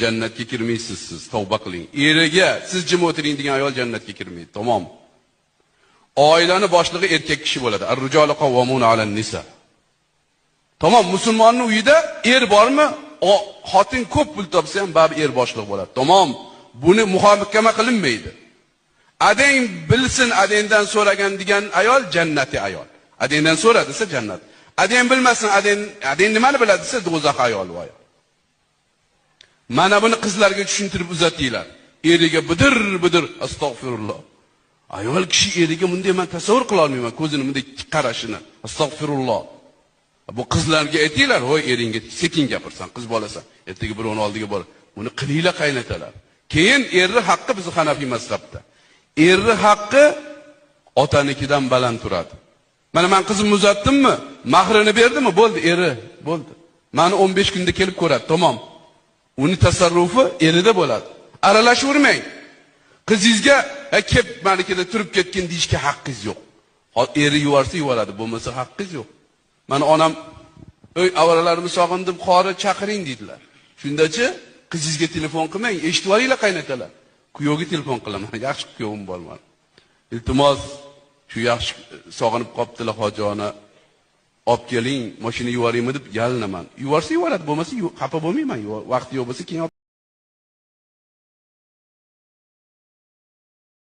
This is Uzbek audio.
Jannatga kirmaysiz siz, tavba qiling. Eriga siz jim o'tiring degan ayol jannatga kirmaydi. Tamom. Oilani boshlig'i erkak kishi bo'ladi. Ar-rijalu qawwamuna 'alan nisa. Tamom, musulmonning uyida er bormi? Xotin ko'p pul topsa ham baribir er boshliq bo'ladi. Tamom. Buni muhokama qilinmaydi. Adang bilsin, adangdan so'ragan degan ayol jannati ayol. Adangdan so'ra desa jannat. Adang bilmasin, adang nimani biladi desa do'zax ayol voy. Mana buni qizlarga tushuntirib uzatinglar. Eriga bidir astag'firulloh. Ayol kishi eriga bunday men tasavvur qila olmayman, ko'zini bunday qarashini. Astag'firulloh. Bu qizlarga aytinglar, "Voy, eringga sekin gapirsan, qiz bolasan. Ertaga birovning oldiga bor." Buni qilinglar qaynatalar. Keyin erni haqqi biz Hanafiy mazhabda. Erni haqqi otanikidan baland turadi. Mana men qizimni uzatdimmi? Mahrini berdimmi? Bo'ldi, eri bo'ldi. Meni 15 kunda kelib ko'radi, tamom. Uni tasarrufi erida bo'ladi. Aralashavermang. Qizingizga kelib malikada turib ketgan deyishga haqqingiz yo'q. Eri yuvarsa yuvaradi, bo'lmasa haqqingiz yo'q. Mana onam avaralarni sog'indim, qori chaqiring dedilar. Shundachi qizingizga telefon qilmang, eshitib olinglar qaynatalar. Kuyovga telefon qilaman, yaxshi kuyovim bo'lmadi. Iltimos, shu yaxshi sog'inib qoptilar hojona. Olib keling, mashina yuvaraymi deb yalinaman. Yuvarsa yuvaradi, bo'lmasa xafa bo'lmayman. Vaqti yo'q bo'lsa keyin